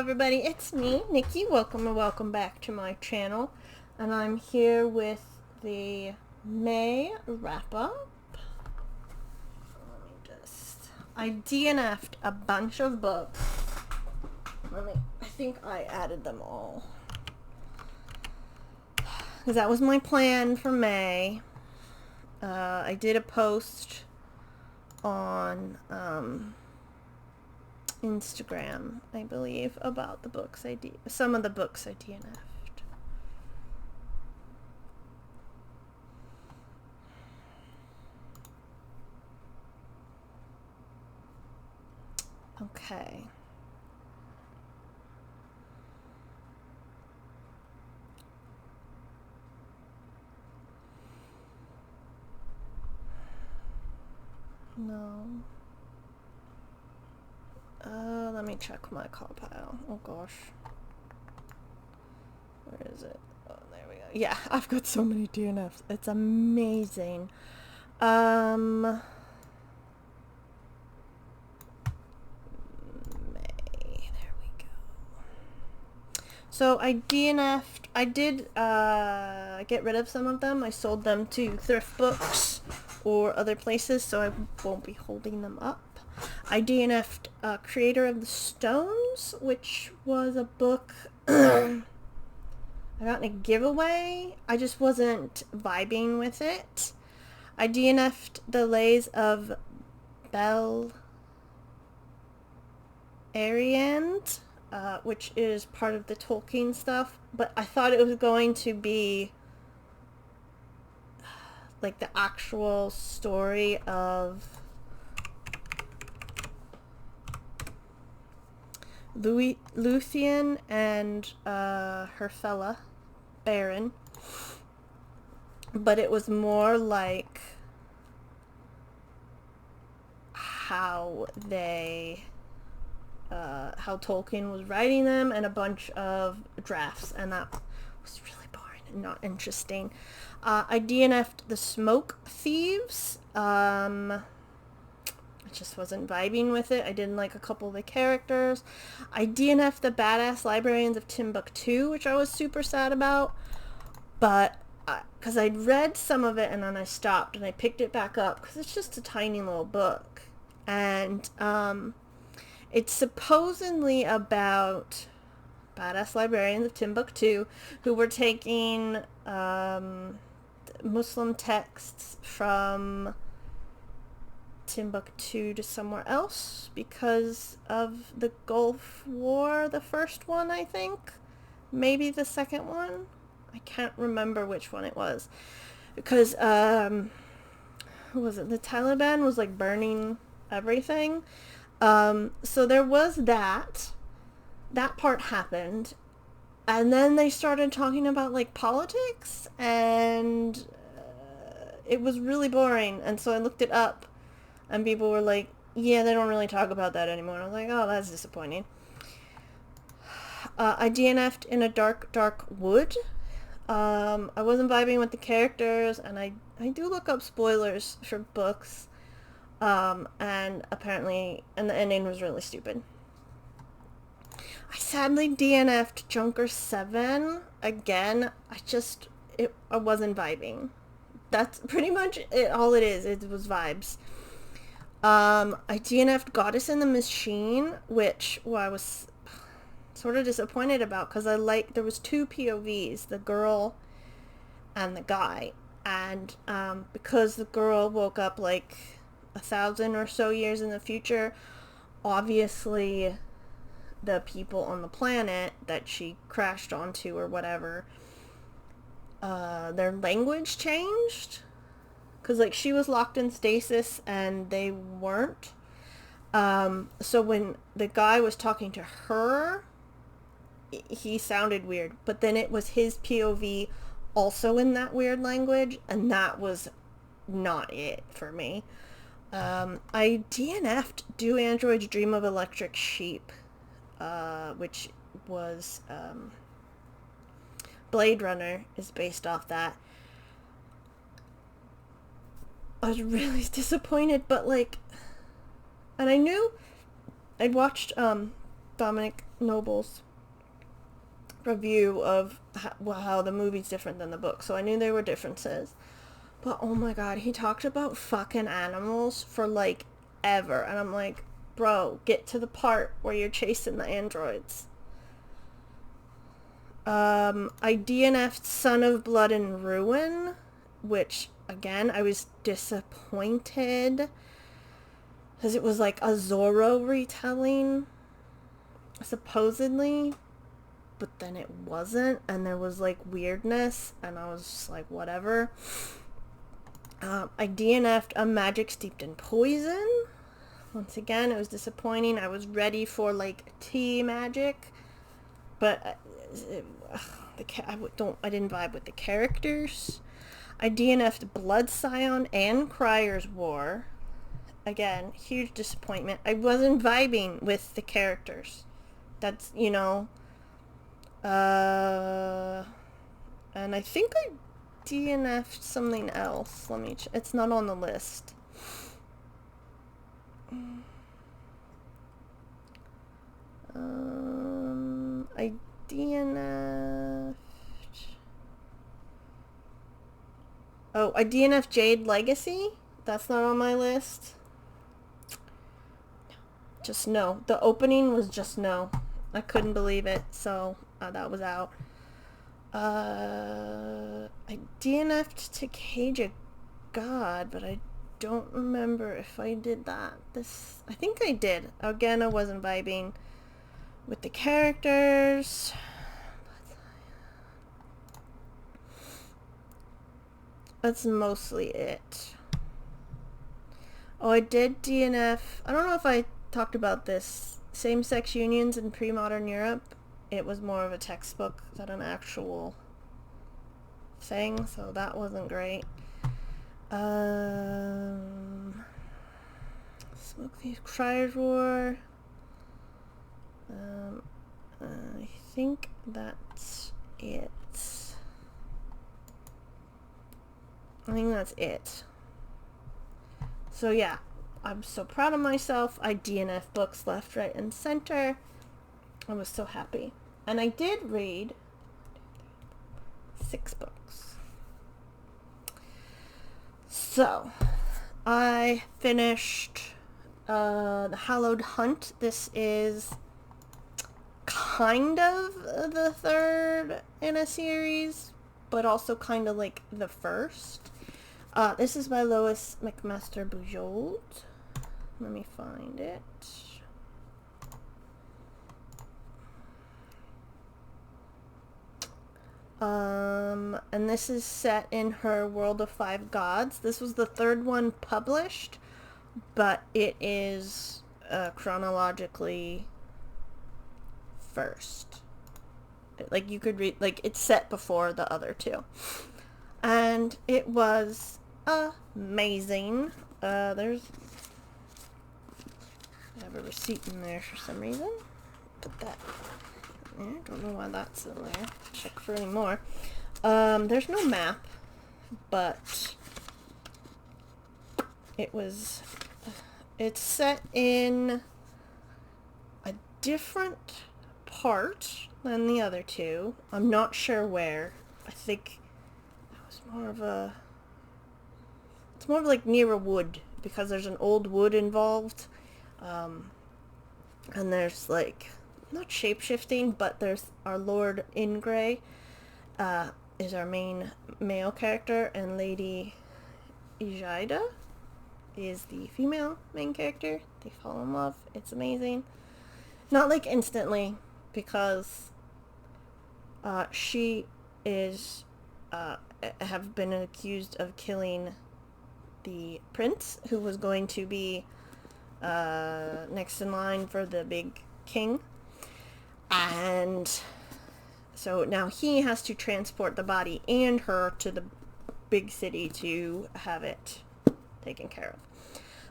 everybody, it's me, Nikki. Welcome and welcome back to my channel. And I'm here with the May wrap-up. I DNF'd a bunch of books. I think I added them all. Because that was my plan for May. I did a post on Instagram, I believe, about the books some of the books I DNF'd. Okay. No. Let me check my call pile. Oh gosh. Where is it? Oh, there we go. Yeah, I've got so many DNFs. It's amazing. May. There we go. So I DNF'd. I did get rid of some of them. I sold them to thrift books or other places, so I won't be holding them up. I DNF'd Creator of the Stones, which was a book I got in a giveaway. I just wasn't vibing with it. I DNF'd The Lays of Belle Ariand, which is part of the Tolkien stuff, but I thought it was going to be like the actual story of Luthien and her fella, Baron. But it was more like how Tolkien was writing them and a bunch of drafts, and that was really boring and not interesting. I DNF'd The Smoke Thieves. I just wasn't vibing with it. I didn't like a couple of the characters. I DNF'd The Badass Librarians of Timbuktu, which I was super sad about. But, because I'd read some of it and then I stopped and I picked it back up because it's just a tiny little book. And, it's supposedly about badass librarians of Timbuktu who were taking, Muslim texts from Timbuktu to somewhere else because of the Gulf War, the first one, I think. Maybe the second one. I can't remember which one it was. Because, who was it? The Taliban was like burning everything. So there was that. That part happened. And then they started talking about like politics, and it was really boring. And so I looked it up. And people were like, yeah, they don't really talk about that anymore. And I was like, oh, that's disappointing. I DNF'd In a Dark, Dark Wood. I wasn't vibing with the characters, and I do look up spoilers for books. And apparently, and the ending was really stupid. I sadly DNF'd Junker 7. Again, I wasn't vibing. That's pretty much it, all it is. It was vibes. I DNF'd Goddess in the Machine, which I was sort of disappointed about because there was two POVs, the girl and the guy, and because the girl woke up like 1,000 or so years in the future, obviously the people on the planet that she crashed onto or whatever, their language changed. Because, like, she was locked in stasis and they weren't. So when the guy was talking to her, he sounded weird. But then it was his POV also in that weird language. And that was not it for me. I DNF'd Do Androids Dream of Electric Sheep, which was Blade Runner is based off that. I was really disappointed, but like, and I knew I'd watched Dominic Noble's review of how the movie's different than the book, so I knew there were differences. But oh my god, he talked about fucking animals for like ever, and I'm like, bro, get to the part where you're chasing the androids. I DNF'd Son of Blood and Ruin, which again I was disappointed because it was like a Zorro retelling, supposedly, but then it wasn't, and there was like weirdness, and I was just like, whatever. I DNF'd A Magic Steeped in Poison. Once again, it was disappointing. I was ready for like tea magic, but I didn't vibe with the characters. I DNF'd Blood Scion and Crier's War. Again, huge disappointment. I wasn't vibing with the characters. That's, and I think I DNF'd something else. Let me it's not on the list. I DNF'd... Oh, I DNF'd Jade Legacy. That's not on my list. Just no. The opening was just no. I couldn't believe it, so that was out. I DNF'd To Cage a God, but I don't remember if I did that. I think I did. Again, I wasn't vibing with the characters. That's mostly it. Oh, I did DNF. I don't know if I talked about this. Same-sex unions in pre-modern Europe. It was more of a textbook than an actual thing, so that wasn't great. Smoke Thief, Crier's War. I think that's it. I think that's it. So yeah, I'm so proud of myself. I DNF books left, right, and center. I was so happy. And I did read 6 books. So, I finished The Hallowed Hunt. This is kind of the third in a series, but also kind of like the first. This is by Lois McMaster Bujold. Let me find it. And this is set in her World of Five Gods. This was the third one published, but it is chronologically first. Like, you could read, like, it's set before the other two. And it was amazing. I have a receipt in there for some reason. Put that in there. Don't know why that's in there. Check for any more. There's no map, but it's set in a different part than the other two. I'm not sure where. I think it's more of like near a wood, because there's an old wood involved. And there's like, not shape-shifting, but there's our Lord Ingray, is our main male character, and Lady Ijida is the female main character. They fall in love. It's amazing. Not like instantly, because she is have been accused of killing the prince, who was going to be next in line for the big king. And so now he has to transport the body and her to the big city to have it taken care of.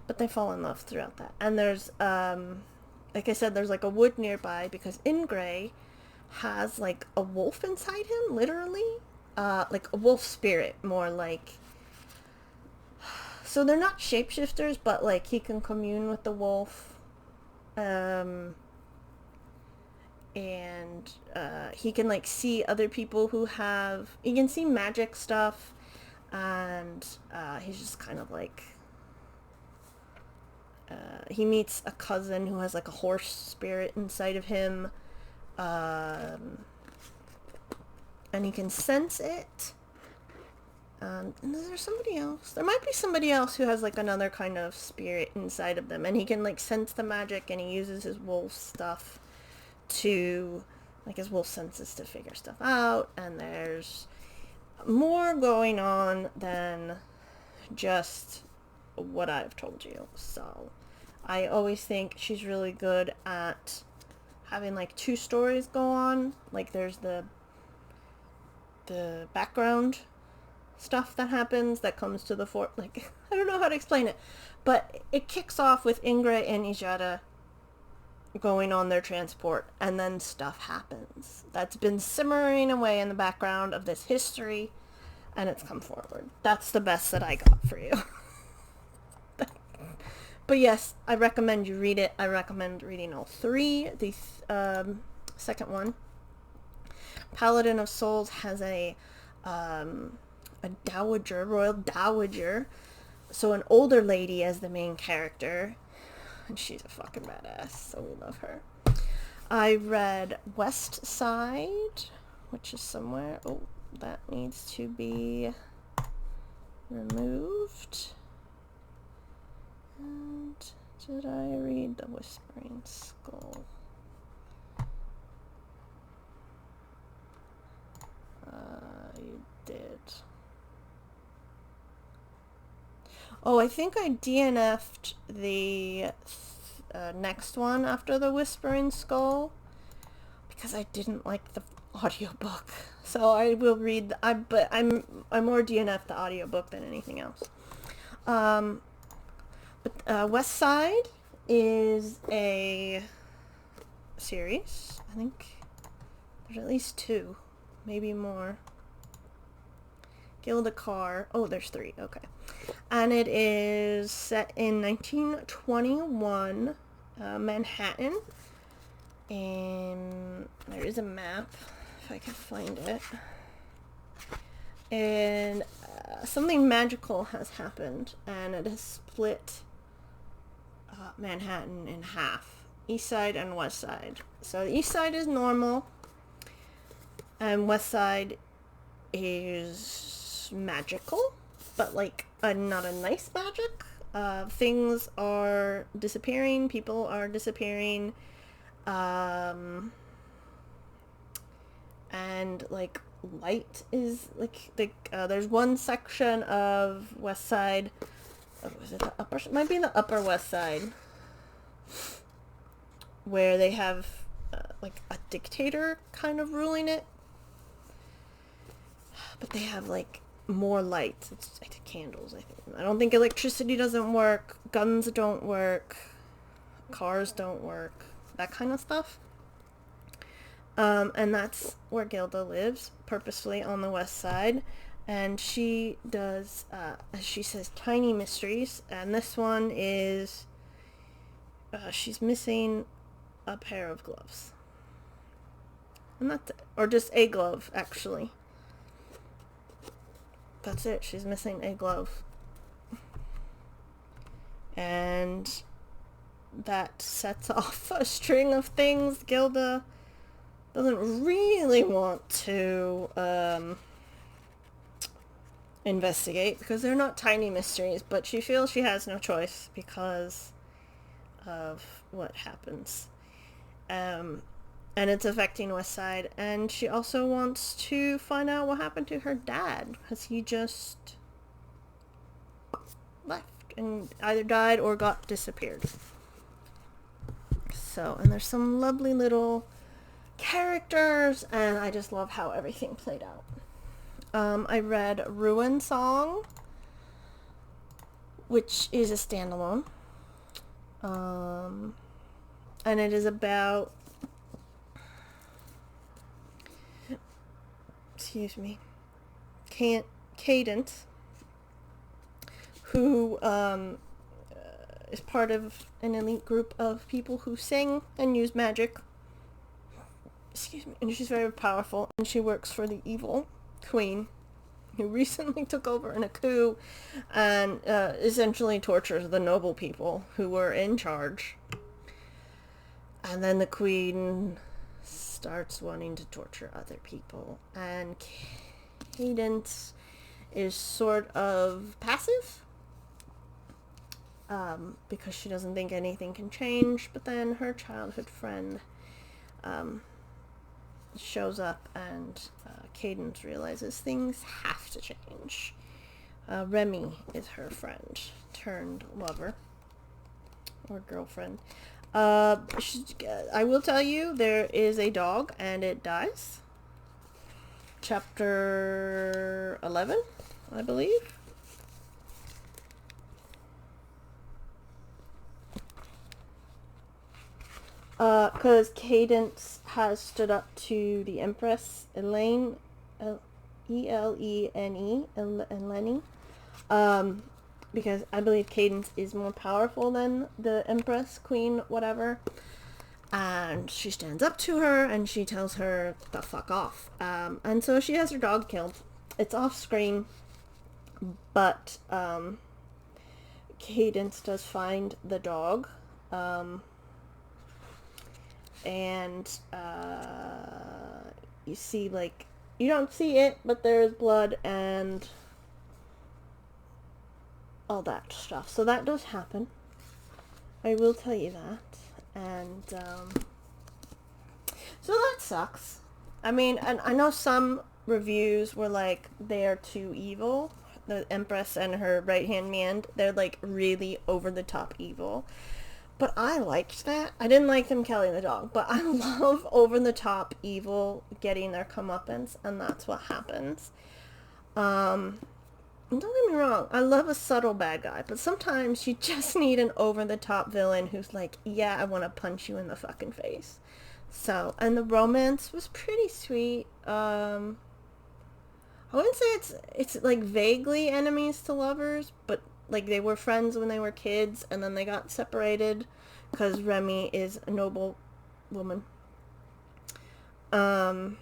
But they fall in love throughout that. And there's, like I said, there's like a wood nearby, because Ingray has like a wolf inside him, literally. Like a wolf spirit, more like. So they're not shapeshifters, but like he can commune with the wolf. and he can like see other people who have, he can see magic stuff, and he's just kind of like, he meets a cousin who has like a horse spirit inside of him, and he can sense it. And is there somebody else? There might be somebody else who has like another kind of spirit inside of them, and he can like sense the magic, and he uses his wolf stuff to, like his wolf senses, to figure stuff out. And there's more going on than just what I've told you. So I always think she's really good at having like two stories go on. Like there's the background stuff that happens that comes to the fore. Like, I don't know how to explain it, but it kicks off with Ingrid and Ijata going on their transport, and then stuff happens that's been simmering away in the background of this history, and it's come forward. That's the best that I got for you. But yes, I recommend you read it. I recommend reading all three. The second one, Paladin of Souls, has a dowager, royal dowager, so an older lady as the main character, and she's a fucking badass, so we love her. I read West Side, which is somewhere, oh, that needs to be removed. And did I read The Whispering Skull? You did. Oh, I think I DNF'd the next one after The Whispering Skull because I didn't like the audiobook. So I will read, but I'm more DNF'd the audiobook than anything else. But West Side is a series. I think there's at least two, maybe more. Gilda Carr. Oh, there's three. Okay. And it is set in 1921 Manhattan. And there is a map, if I can find it. And something magical has happened, and it has split Manhattan in half. East Side and West Side. So the East Side is normal, and West Side is magical, but like not a nice magic. Things are disappearing, people are disappearing, and like light is like there's one section of West Side. Was it the upper? Might be the Upper West Side, where they have like a dictator kind of ruling it, but they have like more lights. It's like candles, I think. I don't think electricity doesn't work, guns don't work, cars don't work, that kind of stuff. And that's where Gilda lives, purposefully on the West Side. And she does, as she says, tiny mysteries. And this one is, she's missing a pair of gloves. And that's it. Or just a glove, actually. That's it. She's missing a glove. And that sets off a string of things Gilda doesn't really want to investigate, because they're not tiny mysteries, but she feels she has no choice because of what happens. And it's affecting West Side, and she also wants to find out what happened to her dad, because he just left and either died or got disappeared. So, and there's some lovely little characters, and I just love how everything played out. I read Ruin Song, which is a standalone. And it is about, Cadence, who is part of an elite group of people who sing and use magic. excuse me, and she's very powerful, and she works for the evil queen, who recently took over in a coup and essentially tortures the noble people who were in charge. And then the queen starts wanting to torture other people, and Cadence is sort of passive because she doesn't think anything can change. But then her childhood friend shows up, and Cadence realizes things have to change. Remy is her friend turned lover or girlfriend. I will tell you, there is a dog and it dies. Chapter 11, I believe. Because Cadence has stood up to the Empress Eleni, Eleni, because I believe Cadence is more powerful than the Empress, Queen, whatever. And she stands up to her and she tells her to fuck off. And so she has her dog killed. It's off screen, but Cadence does find the dog. And you see, like, you don't see it, but there's blood and all that stuff. So that does happen. I will tell you that. And so that sucks. I mean, and I know some reviews were like, they are too evil. The Empress and her right-hand man, they're like really over-the-top evil. But I liked that. I didn't like them killing the dog, but I love over-the-top evil getting their comeuppance, and that's what happens. Don't get me wrong, I love a subtle bad guy, but sometimes you just need an over-the-top villain who's like, yeah, I want to punch you in the fucking face. So, and the romance was pretty sweet. I wouldn't say it's like vaguely enemies to lovers, but like they were friends when they were kids, and then they got separated because Remy is a noble woman. And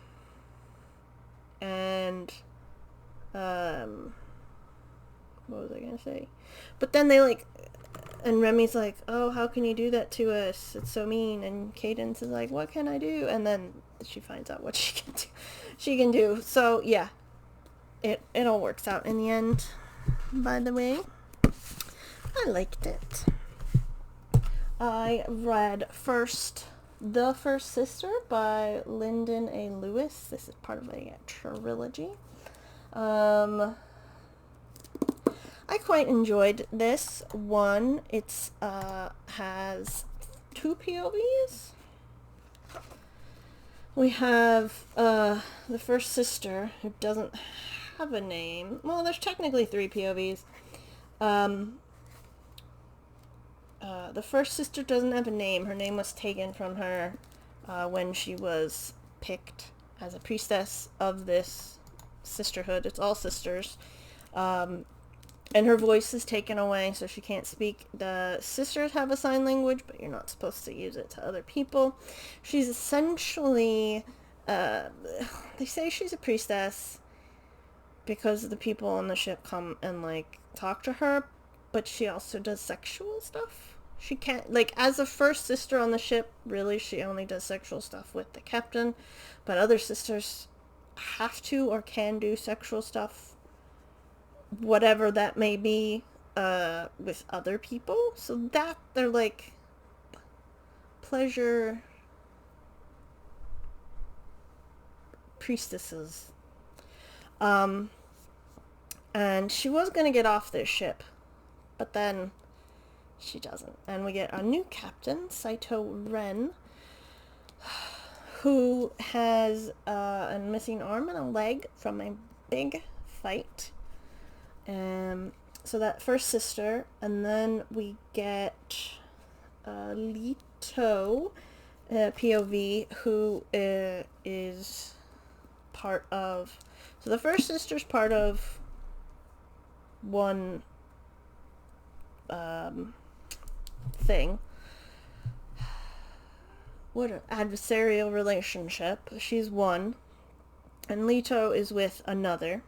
what was I gonna say? But then they like, and Remy's like, oh, how can you do that to us? It's so mean. And Cadence is like, what can I do? And then she finds out what she can do. So yeah, it all works out in the end. By the way, I liked it. I read The First Sister by Lyndon A. Lewis. This is part of a trilogy. I quite enjoyed this one. It's has 2 POVs. We have the first sister, who doesn't have a name. Well, there's technically 3 POVs. The first sister doesn't have a name. Her name was taken from her when she was picked as a priestess of this sisterhood. It's all sisters. And her voice is taken away, so she can't speak. The sisters have a sign language, but you're not supposed to use it to other people. She's essentially, they say she's a priestess because the people on the ship come and, like, talk to her, but she also does sexual stuff. She can't, like, as a first sister on the ship, really, she only does sexual stuff with the captain, but other sisters have to or can do sexual stuff, whatever that may be, with other people. So that, they're like pleasure priestesses. And she was gonna get off this ship, but then she doesn't. And we get a new captain, Saito Ren, who has a missing arm and a leg from a big fight. So that first sister, and then we get Lito, POV, who is part of, so the first sister's part of one thing, what an adversarial relationship. She's one, and Leto is with another.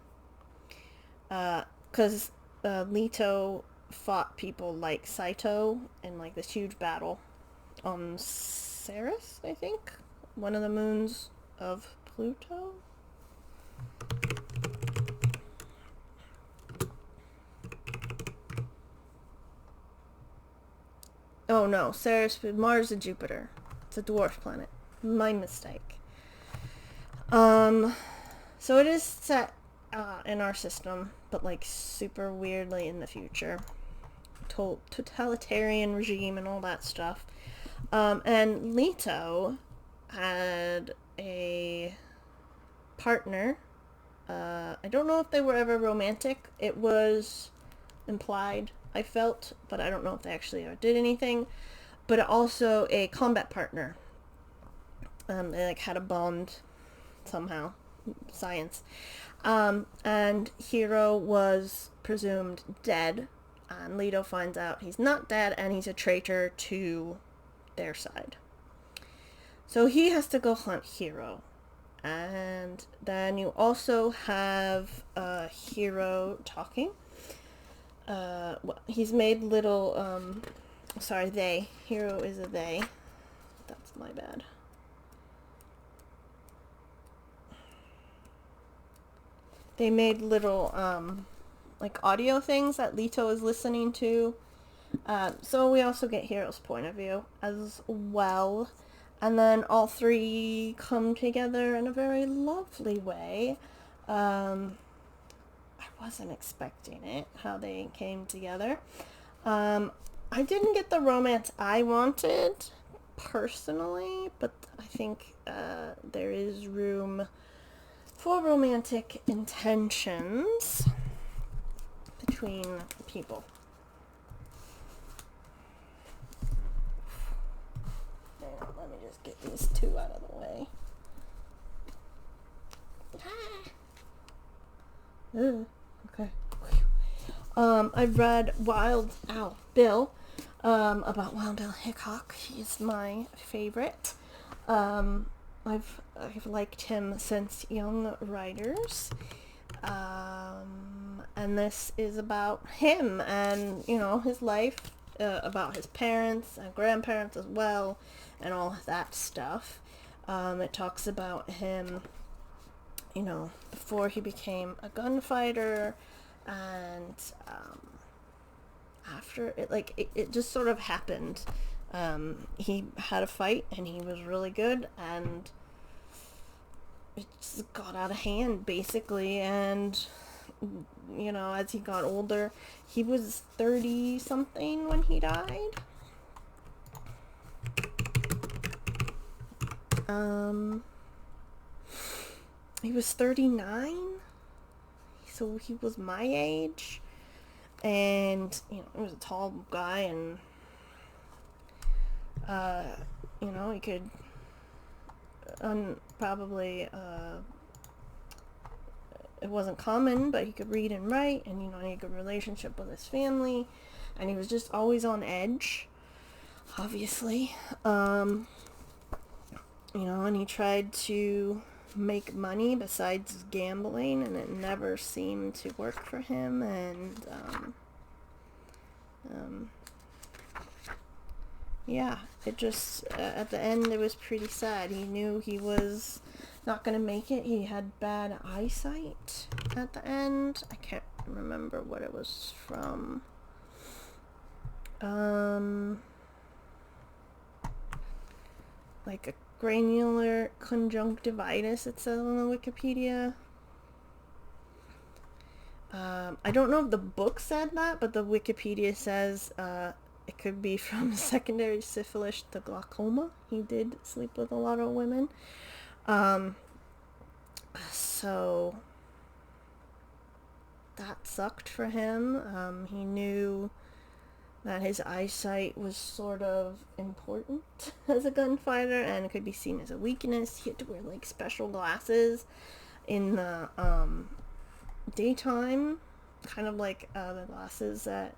Because Leto fought people like Saito in like this huge battle on Ceres, I think, one of the moons of Pluto. Oh no, Ceres, Mars and Jupiter. It's a dwarf planet. My mistake. So it is set in our system, but like super weirdly in the future. Totalitarian regime and all that stuff. And Leto had a partner. I don't know if they were ever romantic. It was implied, I felt, but I don't know if they actually did anything. But also a combat partner. They like had a bond somehow. Science. And Hero was presumed dead, and Leto finds out he's not dead and he's a traitor to their side. So he has to go hunt Hero. And then you also have Hero talking. He's made little, they. Hero is a they. That's my bad. They made little, like audio things that Leto is listening to. So we also get Hero's point of view as well. And then all three come together in a very lovely way. I wasn't expecting it, how they came together. I didn't get the romance I wanted, personally, but I think there is room for romantic intentions between people. Let me just get these two out of the way. Okay. I've read Bill, about Wild Bill Hickok. He's my favorite. I've liked him since Young Writers. And this is about him and, his life, about his parents and grandparents as well, and all that stuff. It talks about him, before he became a gunfighter, and after it just sort of happened. He had a fight and he was really good, and it just got out of hand basically, and as he got older, he was 30 something when he died. He was 39, so he was my age, and he was a tall guy, and he could probably it wasn't common, but he could read and write, and he had a good relationship with his family, and he was just always on edge, obviously. And he tried to make money besides gambling, and it never seemed to work for him, and it just at the end it was pretty sad. He knew he was not gonna make it. He had bad eyesight at the end. I can't remember what it was from. Like a granular conjunctivitis, it says on the Wikipedia. I don't know if the book said that, but the Wikipedia says it could be from secondary syphilis to glaucoma. He did sleep with a lot of women. So that sucked for him. He knew that his eyesight was sort of important as a gunfighter, and it could be seen as a weakness. He had to wear special glasses in the daytime, kind of like the glasses that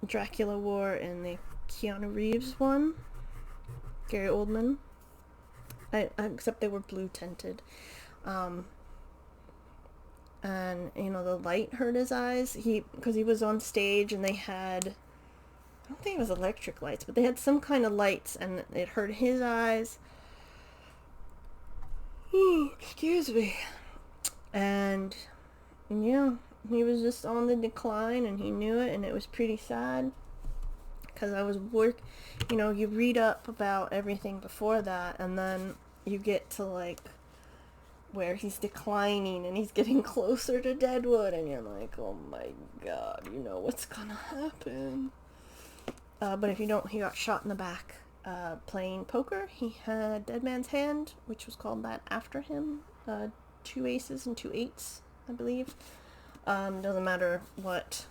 Dracula wore in the Keanu Reeves one. Gary Oldman. Except they were blue tinted. And, you know, the light hurt his eyes. Because he was on stage and they had, I don't think it was electric lights, but they had some kind of lights and it hurt his eyes. Ooh, excuse me. And, yeah, he was just on the decline and he knew it, and it was pretty sad. Because I was you know, you read up about everything before that, and then you get to, like, where he's declining and he's getting closer to Deadwood, and you're like, oh my god, you know what's gonna happen. But if you don't, he got shot in the back playing poker. He had Dead Man's Hand, which was called that after him. 2 aces and 2 eights, I believe. Doesn't matter what.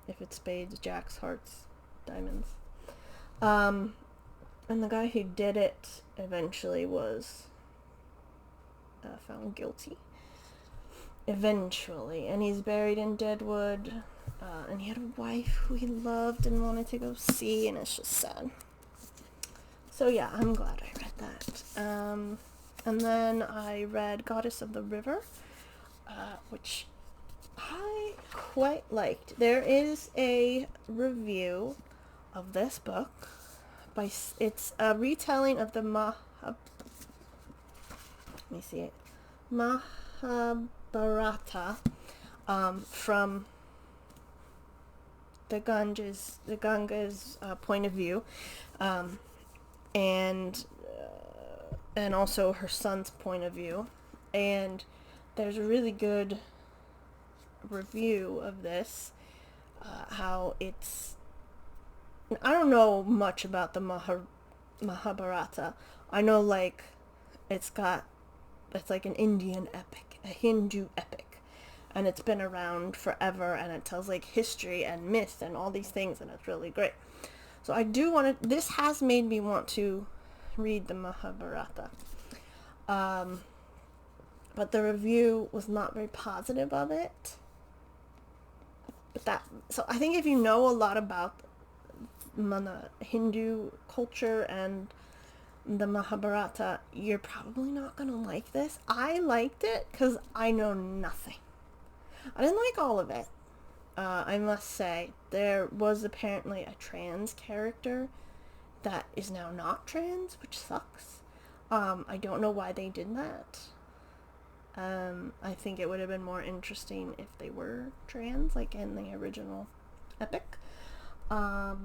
If it's spades, jacks, hearts, diamonds. And the guy who did it eventually was found guilty. Eventually. And he's buried in Deadwood. And he had a wife who he loved and wanted to go see, and it's just sad. So yeah, I'm glad I read that. And then I read Goddess of the River, which I quite liked. There is a review of this book it's a retelling of the Mahabharata from the Ganga's point of view, and also her son's point of view. And there's a really good review of this, how it's, I don't know much about the Mahabharata. I know, like, it's like an Indian epic, a Hindu epic, and it's been around forever, and it tells, like, history and myth and all these things, and it's really great. So I do want to, this has made me want to read the Mahabharata. But the review was not very positive of it. So I think if you know a lot about Hindu culture and the Mahabharata, you're probably not going to like this. I liked it because I know nothing. I didn't like all of it. I must say, there was apparently a trans character that is now not trans, which sucks. I don't know why they did that. I think it would have been more interesting if they were trans, like in the original epic. I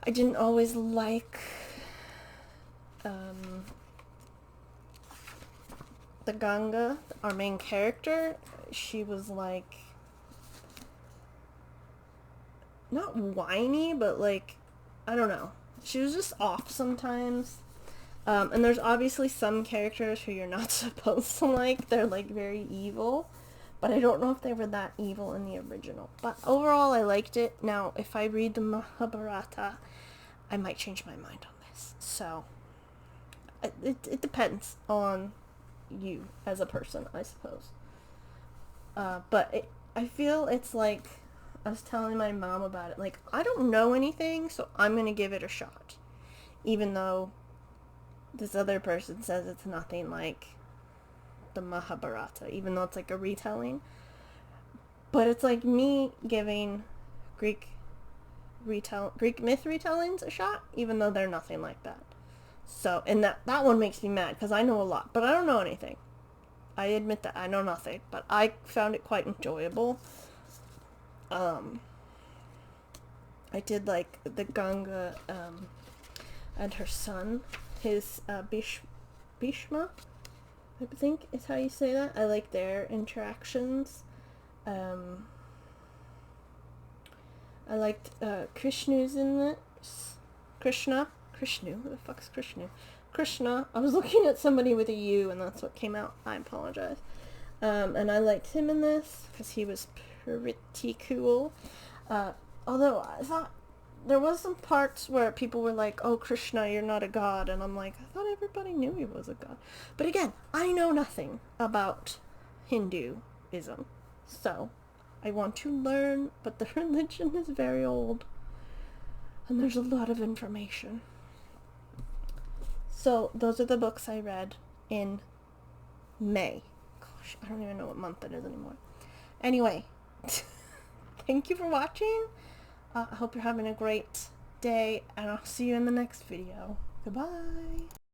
didn't always like the Ganga, our main character. She was like, not whiny, but like, I don't know. She was just off sometimes. And there's obviously some characters who you're not supposed to like. They're like very evil. But I don't know if they were that evil in the original. But overall, I liked it. Now, if I read the Mahabharata, I might change my mind on this. So, it depends on you as a person, I suppose. But I feel it's like, I was telling my mom about it, like, I don't know anything, so I'm going to give it a shot. Even though this other person says it's nothing like the Mahabharata, even though it's like a retelling. But it's like me giving Greek myth retellings a shot, even though they're nothing like that. So, and that one makes me mad, because I know a lot, but I don't know anything. I admit that I know nothing, but I found it quite enjoyable. I did like the Ganga and her son, his Bhishma, I think is how you say that. I like their interactions. I liked Krishnu's in this. Krishnu? Who the fuck's Krishnu? Krishna. I was looking at somebody with a U and that's what came out. I apologize. And I liked him in this because he was pretty cool. Although I thought there was some parts where people were like, oh, Krishna, you're not a god. And I'm like, I thought everybody knew he was a god. But again, I know nothing about Hinduism. So, I want to learn, but the religion is very old. And there's a lot of information. So those are the books I read in May. Gosh, I don't even know what month it is anymore. Anyway, thank you for watching. I hope you're having a great day, and I'll see you in the next video. Goodbye.